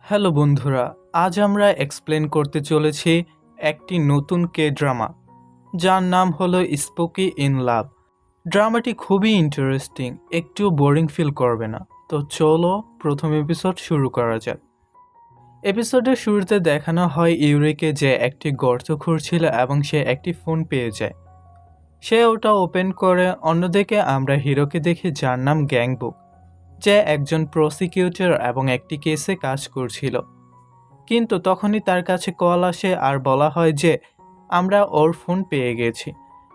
Hello বন্ধুরা, আজ আমরা এক্সপ্লেন করতে চলেছি একটি নতুন কে ড্রামা যার নাম হলো স্পোকি ইন লাভ। ড্রামাটি খুবই ইন্টারেস্টিং, একটু বোরিং ফিল করবে না। তো চলো প্রথম এপিসোড শুরু করা যাক। এপিসোডের শুরুতে দেখানো হয় ইউরিকে, যে একটি গর্ত খুঁড়ছিল এবং সে একটি ফোন পেয়ে যায়। সে ওটা ওপেন করে। অন্যদিকে আমরা হিরোকে দেখি, যার নাম গ্যাংবুক, যে একজন প্রসিকিউটর এবং একটি কেসে কাজ করছিল। কিন্তু তখনই তার কাছে কল আসে আর বলা হয় যে আমরা ওর ফোন পেয়ে গেছি।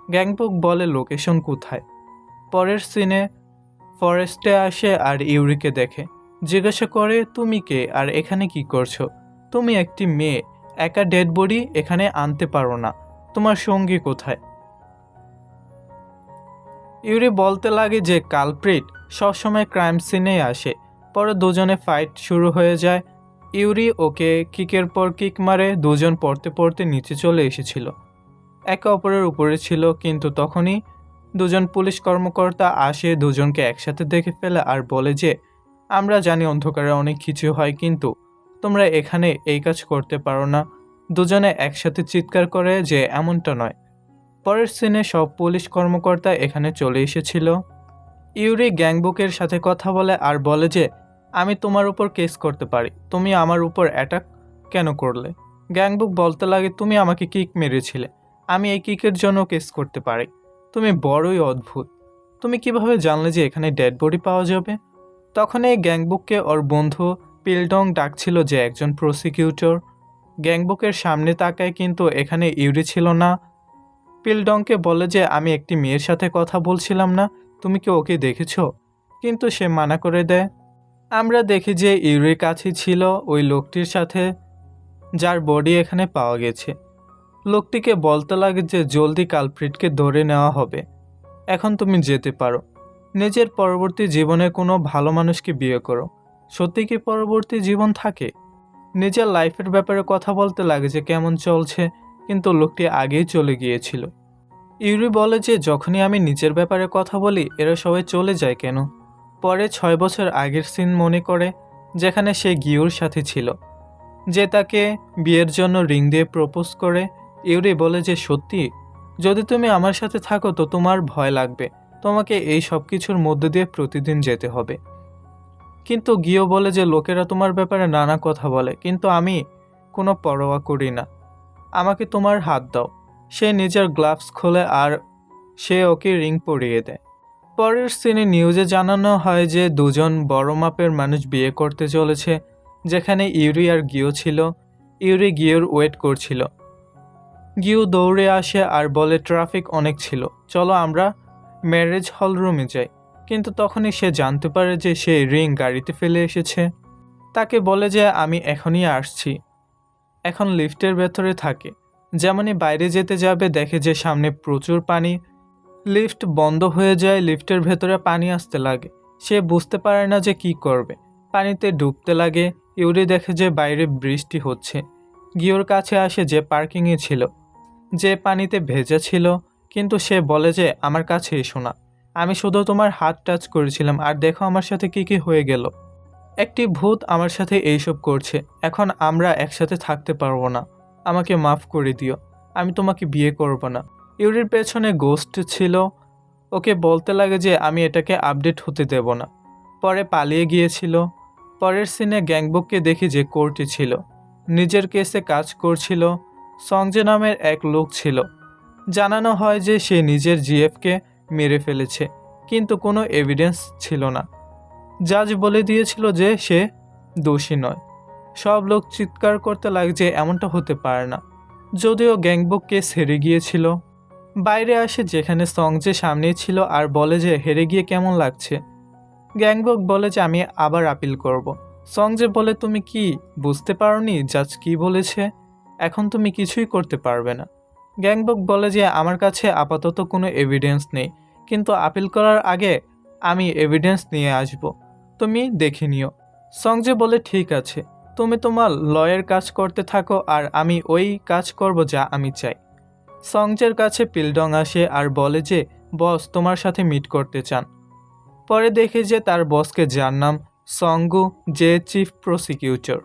গ্যাংবুক বলে লোকেশন কোথায়। পরের সিনে ফরেস্টে আসে আর ইউরিকে দেখে। জিজ্ঞাসা করে, তুমি কে আর এখানে কি করছো? তুমি একটি মেয়ে, একা ডেড বডি এখানে আনতে পারো না, তোমার সঙ্গী কোথায়? ইউরি বলতে লাগে যে কালপ্রিট সবসময় ক্রাইম সিনেই আসে। পরে দুজনে ফাইট শুরু হয়ে যায়। ইউরি ওকে কিকের পর কিক মারে। দুজন পড়তে পড়তে নিচে চলে এসেছিল, একে অপরের উপরে ছিল। কিন্তু তখনই দুজন পুলিশ কর্মকর্তা আসে, দুজনকে একসাথে দেখে ফেলে আর বলে যে আমরা জানি অন্ধকারে অনেক কিছু হয়, কিন্তু তোমরা এখানে এই কাজ করতে পারো না। দুজনে একসাথে চিৎকার করে যে এমনটা নয়। পরের সিনে সব পুলিশ কর্মকর্তা এখানে চলে এসেছিল। ইউরি গ্যাংবুকের সাথে কথা বলে আর বলে যে আমি তোমার উপর কেস করতে পারি, তুমি আমার উপর অ্যাটাক কেন করলে? গ্যাংবুক বলতে লাগে, তুমি আমাকে কিক মেরেছিলে, আমি এই কিকের জন্য কেস করতে পারি। তুমি বড়ই অদ্ভুত, তুমি কিভাবে জানলে যে এখানে ডেড বডি পাওয়া যাবে? তখন এই গ্যাংবুককে ওর বন্ধু পিলডং ডাকছিল, যে একজন প্রসিকিউটর। গ্যাংবুকের সামনে তাকায়, কিন্তু এখানে ইউরি ছিল না। পিলডংকে বলে যে আমি একটি মেয়ের সাথে কথা বলছিলাম না, তুমি কি ওকে দেখেছো? কিন্তু সে মানা করে দেয়। আমরা দেখি যে ইউরির কাছে ছিল ওই লোকটির সাথে, যার বডি এখানে পাওয়া গেছে। লোকটিকে বলতে লাগে যে জলদি কালপ্রিটকে ধরে নেওয়া হবে, এখন তুমি যেতে পারো। নিজের পরবর্তী জীবনে কোনো ভালো মানুষকে বিয়ে করো। সত্যি কি পরবর্তী জীবন থাকে? নিজের লাইফের ব্যাপারে কথা বলতে লাগে যে কেমন চলছে, কিন্তু লোকটি আগেই চলে গিয়েছিল। ইউরি বলে যে যখনই আমি নিজের ব্যাপারে কথা বলি এরা সবাই চলে যায় কেন? পরে 6 বছর আগের সিন মনে করে, যেখানে সে গিওর সাথে ছিল, যে তাকে বিয়ের জন্য রিং দিয়ে প্রপোজ করে। ইউরি বলে যে সত্যি, যদি তুমি আমার সাথে থাকো তো তোমার ভয় লাগবে, তোমাকে এই সব কিছুর মধ্যে দিয়ে প্রতিদিন যেতে হবে। কিন্তু গিও বলে যে লোকেরা তোমার ব্যাপারে নানা কথা বলে, কিন্তু আমি কোনো পরোয়া করি না, আমাকে তোমার হাত দাও। সে নিজের গ্লাভস খোলে আর সে ওকে রিং পরিয়ে দেয়। পরের সিনে নিউজে জানানো হয় যে দুজন বড় মাপের মানুষ বিয়ে করতে চলেছে, যেখানে ইউরি আর গিও ছিল। ইউরি গিওর ওয়েট করছিল। গিও দৌড়ে আসে আর বলে ট্রাফিক অনেক ছিল, চলো আমরা ম্যারেজ হল রুমে যাই। কিন্তু তখনই সে জানতে পারে যে সে রিং গাড়িতে ফেলে এসেছে। তাকে বলে যে আমি এখনই আসছি। এখন লিফটের ভেতরে থাকে। যেমনই বাইরে যেতে যাবে দেখে যে সামনে প্রচুর পানি। লিফট বন্ধ হয়ে যায়, লিফটের ভেতরে পানি আসতে লাগে। সে বুঝতে পারে না যে কি করবে, পানিতে ডুবতে লাগে। ইউরি দেখে যে বাইরে বৃষ্টি হচ্ছে। গিওর কাছে আসে, যে পার্কিংয়ে ছিল, যে পানিতে ভেজা ছিল। কিন্তু সে বলে যে আমার কাছে এসো না, আমি শুধু তোমার হাত টাচ করেছিলাম, আর দেখো আমার সাথে কি কি হয়ে গেল। একটি ভূত আমার সাথে এইসব করছে, এখন আমরা একসাথে থাকতে পারবো না, আমাকে মাফ করে দিও, আমি তোমাকে বিয়ে করব না। ইউরির পেছনে গোস্ট ছিল, ওকে বলতে লাগে যে আমি এটাকে আপডেট হতে দেব না। পরে পালিয়ে গিয়েছিল। পরের সিনে গ্যাংবুককে দেখি যে কোর্টে ছিল, নিজের কেসে কাজ করছিল। সংজে নামের এক লোক ছিল। জানানো হয় যে সে নিজের জিএফকে মেরে ফেলেছে, কিন্তু কোনো এভিডেন্স ছিল না। জাজ বলে দিয়েছিল যে সে দোষী নয়। সব লোক চিৎকার করতে লাগে যে এমনটা হতে পারে না। যদিও গ্যাংবুক কেস হেরে গিয়েছিল। বাইরে আসে, যেখানে সংজে সামনেই ছিল আর বলে যে হেরে গিয়ে কেমন লাগছে। গ্যাংবুক বলে যে আমি আবার আপিল করব। সংজে বলে তুমি কি বুঝতে পারোনি জাজ কি বলেছে? এখন তুমি কিছুই করতে পারবে না। গ্যাংবুক বলে যে আমার কাছে আপাতত কোনো এভিডেন্স নেই, কিন্তু আপিল করার আগে আমি এভিডেন্স নিয়ে আসব, তুমি দেখে নিও। সংজে বলে ঠিক আছে, তুমি তোমার লয়ের কাজ করতে থাকো আর আমি ওই কাজ করব যা আমি চাই। সংজের কাছে পিলডং আসে আর বলে যে বস তোমার সাথে মিট করতে চান। পরে দেখে যে তার বসকে, যার নাম সংগু, যে চিফ প্রসিকিউটর।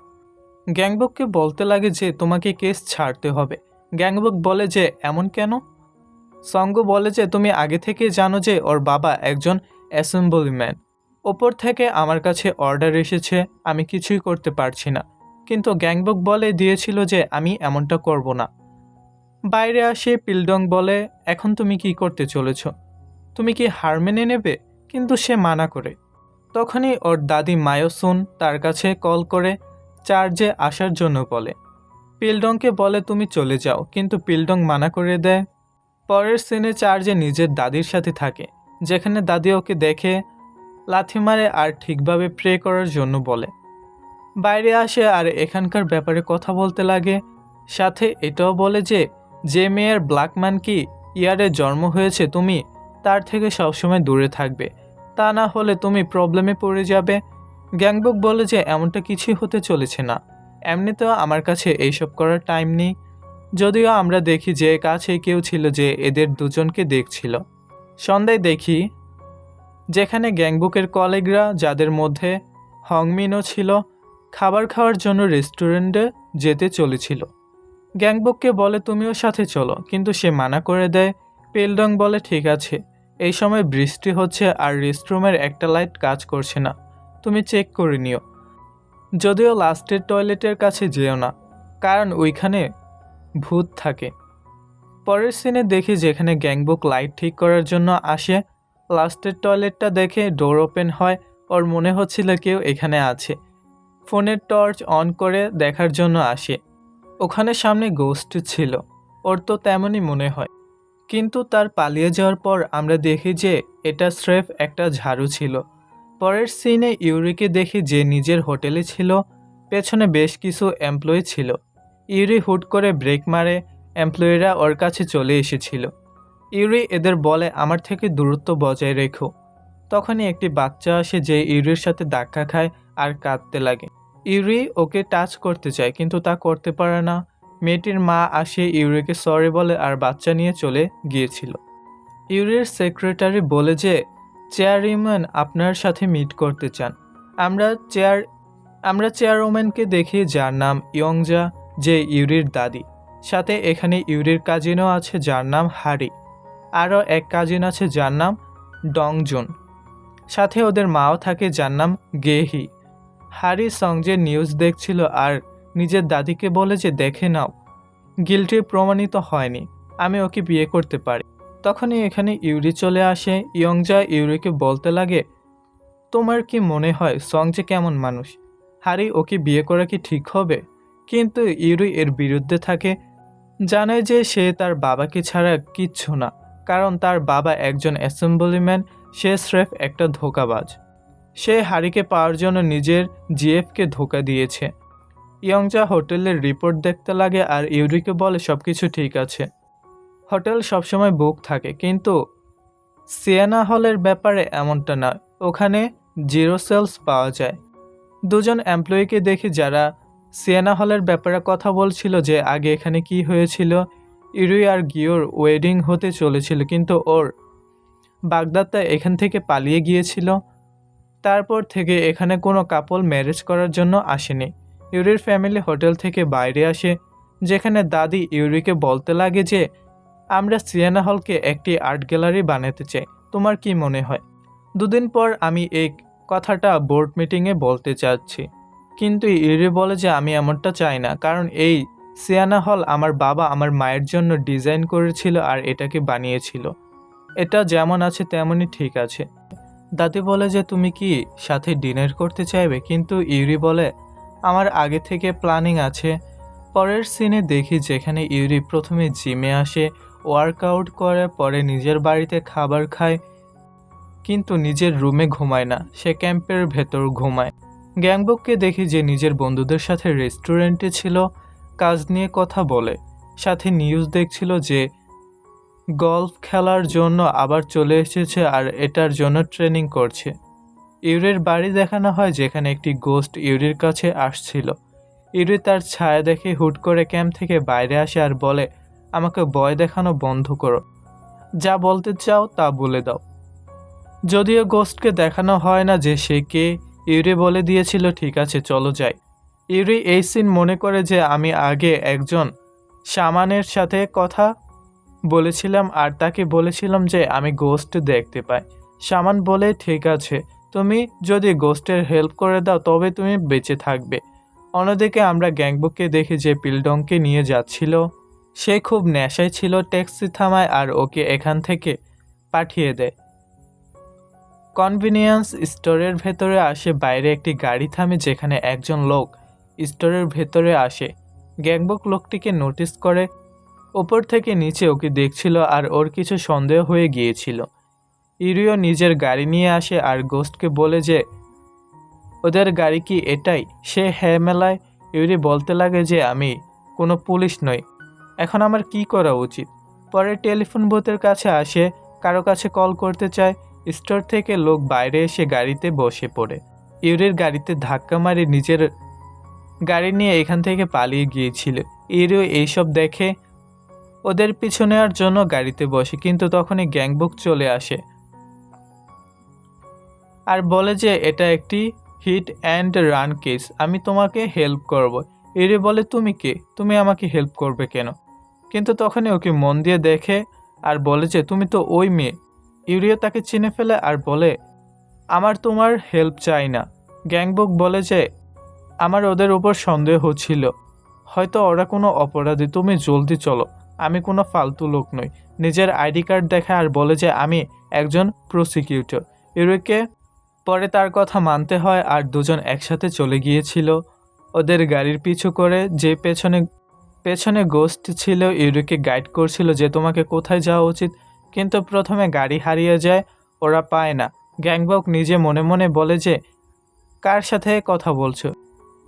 গ্যাংবককে বলতে লাগে যে তোমাকে কেস ছাড়তে হবে। গ্যাংবক বলে যে এমন কেন? সঙ্গ বলে যে তুমি আগে থেকে জানো যে ওর বাবা একজন অ্যাসেম্বলিম্যান। ওপর থেকে আমার কাছে অর্ডার এসেছে, আমি কিছুই করতে পারছি না। কিন্তু গ্যাংবক বলে দিয়েছিল যে আমি এমনটা করব না। বাইরে আসে পিলডং বলে এখন তুমি কি করতে চলেছ? তুমি কি হার মেনে নেবে? কিন্তু সে মানা করে। তখনই ওর দাদি মায়োসুন তার কাছে কল করে চার্জে আসার জন্য বলে। পিলডংকে বলে তুমি চলে যাও, কিন্তু পিলডং মানা করে দেয়। পরের সিনে চার্জে নিজের দাদির সাথে থাকে, যেখানে দাদি ওকে দেখে লাথি মারে আর ঠিকভাবে প্রে করার জন্য বলে। বাইরে আসে আর এখানকার ব্যাপারে কথা বলতে লাগে। সাথে এটাও বলে যে মেয়ের ব্ল্যাক মানকি ইয়ারে জন্ম হয়েছে তুমি তার থেকে সবসময় দূরে থাকবে, তা না হলে তুমি প্রবলেমে পড়ে যাবে। গ্যাংবক বলে যে এমনটা কিছুই হতে চলেছে না, এমনিতেও আমার কাছে এইসব করার টাইম নেই। যদিও আমরা দেখি যে কাছে কেউ ছিল যে এদের দুজনকে দেখছিল। সন্ধ্যায় দেখি যেখানে গ্যাংবুকের কলিগরা, যাদের মধ্যে হংমিনও ছিল, খাবার খাওয়ার জন্য রেস্টুরেন্টে যেতে চলেছিল। গ্যাংবককে বলে তুমিও সাথে চলো, কিন্তু সে মানা করে দেয়। পেলডং বলে ঠিক আছে, এই সময় বৃষ্টি হচ্ছে আর রেস্টরুমের একটা লাইট কাজ করছে না, তুমি চেক করে নিও। যদিও লাস্টের টয়লেটের কাছে যেও না, কারণ ওইখানে ভূত থাকে। পরের সিনে দেখি যেখানে গ্যাংবুক লাইট ঠিক করার জন্য আসে। লাস্টের টয়লেটটা দেখে ডোর ওপেন হয়, ওর মনে হচ্ছিল কেউ এখানে আছে। ফোনের টর্চ অন করে দেখার জন্য আসে, ওখানে সামনে গোস্ট ছিল, ওর তো তেমনই মনে হয়। কিন্তু তার পালিয়ে যাওয়ার পর আমরা দেখি যে এটা স্রেফ একটা ঝাড়ু ছিল। পরের সিনে ইউরিকে দেখি যে নিজের হোটেলে ছিল, পেছনে বেশ কিছু এমপ্লয়ি ছিল। ইউরি হুট করে ব্রেক মারে, এমপ্লয়িরা ওর কাছে চলে এসেছিল। ইউরি এদের বলে আমার থেকে দূরত্ব বজায় রেখো। তখনই একটি বাচ্চা আসে যে ইউরির সাথে ধাক্কা খায় আর কাঁদতে লাগে। ইউরি ওকে টাচ করতে চায়, কিন্তু তা করতে পারে না। মেয়েটির মা আসে, ইউরিকে সরি বলে আর বাচ্চা নিয়ে চলে গিয়েছিল। ইউরির সেক্রেটারি বলে যে চেয়ারম্যান আপনার সাথে মিট করতে চান। আমরা চেয়ারম্যানকে দেখি, যার নাম ইয়ংজা, যে ইউরির দাদি। সাথে এখানে ইউরির কাজিনও আছে যার নাম হারি। আরও এক কাজিন আছে যার নাম ডংজুন। সাথে ওদের মাও থাকে যার নাম গেহি। হারি সঙ্গে নিউজ দেখছিল আর নিজের দাদিকে বলে যে দেখে নাও, গিল্টি প্রমাণিত হয়নি, আমি ওকে বিয়ে করতে পারি। তখনই এখানে ইউরি চলে আসে। ইয়ংজা ইউরিকে বলতে লাগে তোমার কি মনে হয় সঙ্গে কেমন মানুষ? হারি ওকে বিয়ে করা কি ঠিক হবে? কিন্তু ইউরি এর বিরুদ্ধে থাকে, জানায় যে সে তার বাবাকে ছাড়া কিচ্ছু না, কারণ তার বাবা একজন অ্যাসেম্বলিম্যান, সে স্রেফ একটা ধোঁকাবাজ। সে হারিকে পাওয়ার জন্য নিজের জিএফকে ধোঁকা দিয়েছে। ইয়ংজা হোটেলের রিপোর্ট দেখতে লাগে আর ইউরিকে বলে সবকিছু ঠিক আছে, হোটেল সবসময় বুক থাকে, কিন্তু সিয়েনা হলের ব্যাপারে এমনটা নয়, ওখানে জিরো সেলস পাওয়া যায়। দুজন এমপ্লয়িকে দেখি যারা সিয়েনা হলের ব্যাপারে কথা বলছিল যে আগে এখানে কি হয়েছিল। ইউরি আর গিওর ওয়েডিং হতে চলেছিল, কিন্তু ওর বাগদাদটা এখান থেকে পালিয়ে গিয়েছিল। তারপর থেকে এখানে কোনো কাপল ম্যারেজ করার জন্য আসেনি। ইউরির ফ্যামিলি হোটেল থেকে বাইরে আসে, যেখানে দাদি ইউরিকে বলতে লাগে যে আমরা সিয়েনা হলকে একটি আর্ট গ্যালারি বানাতে চাই, তোমার কি মনে হয়? দুদিন পর আমি এই কথাটা বোর্ড মিটিংয়ে বলতে চাচ্ছি, কিন্তু ইউরি বলে যে আমি এমনটা চাই না, কারণ এই সিয়েনা হল আমার বাবা আমার মায়ের জন্য ডিজাইন করেছিল আর এটাকে বানিয়েছিল, এটা যেমন আছে তেমনই ঠিক আছে। দাদি বলে যে তুমি কি সাথে ডিনার করতে চাইবে, কিন্তু ইউরি বলে আমার আগে থেকে প্ল্যানিং আছে। পরের সিনে দেখি যেখানে ইউরি প্রথমে জিমে আসে, ওয়ার্কআউট করে, পরে নিজের বাড়িতে খাবার খায়, কিন্তু নিজের রুমে ঘুমায় না, সে ক্যাম্পের ভেতর ঘুমায়। গ্যাংবককে দেখি যে নিজের বন্ধুদের সাথে রেস্টুরেন্টে ছিল, কাজ নিয়ে কথা বলে, সাথে নিউজ দেখছিল যে গলফ খেলার জন্য আবার চলে এসেছে আর এটার জন্য ট্রেনিং করছে। ইউরির বাড়ি দেখানো হয় যেখানে একটি গোস্ট ইউরির কাছে আসছিল। ইউরি তার ছায়া দেখে হুট করে ক্যাম্প থেকে বাইরে আসে আর বলে আমাকে ভয় দেখানো বন্ধ করো, যা বলতে চাও তা বলে দাও। যদিও গোস্টকে দেখানো হয় না যে সে কে, ইউরি বলে দিয়েছিল ঠিক আছে চলো যাই। ইউরি এই সিন মনে করে যে আমি আগে একজন শামানের সাথে কথা বলেছিলাম আর তাকে বলেছিলাম যে আমি গোস্ট দেখতে পাই। শামান বলে ঠিক আছে, তুমি যদি গোস্টের হেল্প করে দাও তবে তুমি বেঁচে থাকবে। অন্যদিকে আমরা গ্যাংবুককে দেখি যে পিলডংকে নিয়ে যাচ্ছিল। সে খুব নেশায় ছিল, ট্যাক্সি থামায় আর ওকে এখান থেকে পাঠিয়ে দেয়। কনভিনিয়েন্স স্টোরের ভেতরে আসে, বাইরে একটি গাড়ি থামে যেখানে একজন লোক স্টোরের ভেতরে আসে। গ্যাংবুক লোকটিকে নোটিস করে, ওপর থেকে নিচে ওকে দেখছিল আর ওর কিছু সন্দেহ হয়ে গিয়েছিল। ইউরিও নিজের গাড়ি নিয়ে আসে আর গোস্টকে বলে যে ওদের গাড়ি কি এটাই। সে হ্যাঁ মেলায়। ইউরি বলতে লাগে যে আমি কোনো পুলিশ নই, এখন আমার কি করা উচিত। পরে টেলিফোন বুথের কাছে আসে, কারো কাছে কল করতে চায়। স্টোর থেকে লোক বাইরে এসে গাড়িতে বসে পড়ে। ইউরির গাড়িতে ধাক্কা মারে নিজের গাড়ি নিয়ে এখান থেকে পালিয়ে গিয়েছিল। ইউরিও এইসব দেখে ওদের পিছু নেওয়ার জন্য গাড়িতে বসে, কিন্তু তখনই গ্যাংবুক চলে আসে আর বলে যে এটা একটি হিট অ্যান্ড রান কেস, আমি তোমাকে হেল্প করব। ইউরি বলে তুমি কে, তুমি আমাকে হেল্প করবে কেন? কিন্তু তখনই ওকে মন দিয়ে দেখে আর বলে যে তুমি তো ওই মেয়ে। ইউরিও তাকে চিনে ফেলে আর বলে আমার তোমার হেল্প চাই না। গ্যাংবুক বলে যে আমার ওদের উপর সন্দেহ হচ্ছিল, হয়তো ওরা কোনো অপরাধী, তুমি জলদি চলো, আমি কোনো ফালতু লোক নই। নিজের আইডি কার্ড দেখায় আর বলে যে আমি একজন প্রসিকিউটর। ইউরিকে পরে তার কথা মানতে হয় আর দুজন একসাথে চলে গিয়েছিল ওদের গাড়ির পিছু করে। যে পেছনে পেছনে গোস্ট ছিল ইউরিকে গাইড করছিল যে তোমাকে কোথায় যাওয়া উচিত, কিন্তু প্রথমে গাড়ি হারিয়ে যায়, ওরা পায় না। গ্যাংবক নিজে মনে মনে বলে যে কার সাথে কথা বলছো।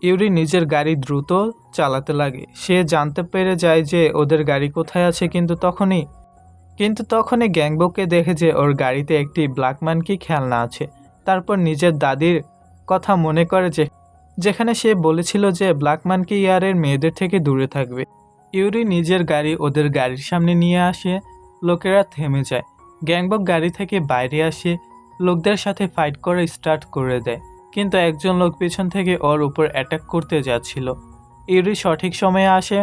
ইউরি নিজের গাড়ি দ্রুত চালাতে লাগে। সে জানতে পেরে যায় যে ওদের গাড়ি কোথায় আছে, কিন্তু তখনই গ্যাংবককে দেখে যে ওর গাড়িতে একটি ব্ল্যাক মানকি খেলনা আছে। তারপর নিজের দাদির কথা মনে করে যে যেখানে সে বলেছিল যে ব্ল্যাক মানকি ইয়ারের মেয়েদের থেকে দূরে থাকবে। ইউরি নিজের গাড়ি ওদের গাড়ির সামনে নিয়ে আসে, লোকেরা থেমে যায়। গ্যাংবক গাড়ি থেকে বাইরে আসে, লোকদের সাথে ফাইট করে স্টার্ট করে দেয়, কিন্তু একজন লোক পিছন থেকে ওর উপর অ্যাটাক করতে যাচ্ছিল। ইউরি সঠিক সময়ে আসে,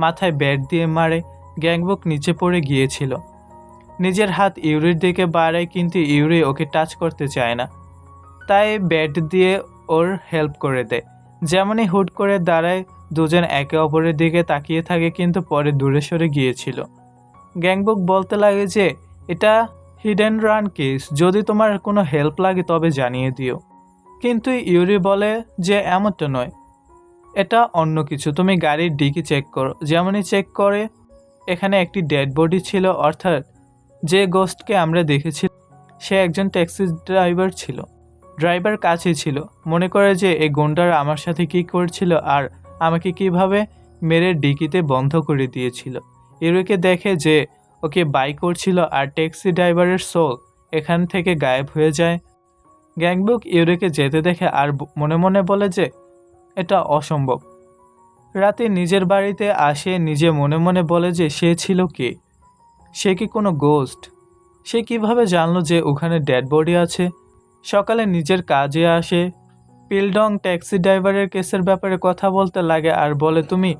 মাথায় ব্যাট দিয়ে মারে। গ্যাংবক নিচে পড়ে গিয়েছিল। নিজের হাত ইউরির দিকে বাড়ায়, কিন্তু ইউরি ওকে টাচ করতে চায় না, তাই ব্যাট দিয়ে ওর হেল্প করে দেয়। যেমনই হুট করে দাঁড়ায়, দুজন একে অপরের দিকে তাকিয়ে থাকে, কিন্তু পরে দূরে সরে গিয়েছিল। গ্যাংবক বলতে লাগে যে এটা হিডেন রান কেস, যদি তোমার কোনো হেল্প লাগে তবে জানিয়ে দিও। কিন্তু ইউরি বলে যে এমনটা নয়, এটা অন্য কিছু, তুমি গাড়ির ডিকি চেক করো। যেমনই চেক করে এখানে একটি ডেড বডি ছিল, অর্থাৎ যে গোস্টকে আমরা দেখেছি সে একজন ট্যাক্সি ড্রাইভার ছিল। ড্রাইভার কাছে ছিল, মনে করে যে এই গুন্ডারা আমার সাথে কি করছিল আর আমাকে কিভাবে মেরে ডিকিতে বন্ধ করে দিয়েছিল। ইউরিকে দেখে যে ওকে বাই করছিল আর ট্যাক্সি ড্রাইভারের সোল এখান থেকে গায়েব হয়ে যায়। গ্যাংবুক ইউরিকে যেতে দেখে আর মনে মনে বলে যে এটা অসম্ভব। রাতে নিজের বাড়িতে আসে, নিজে মনে মনে বলে যে সে ছিল কে, সে কি কোনো গোস্ট? সে কিভাবে জানলো যে ওখানে ডেড বডি আছে? সকালে নিজের কাজে আসে, পিলডং ট্যাক্সি ড্রাইভারের কেসের ব্যাপারে কথা বলতে লাগে আর বলে তুমি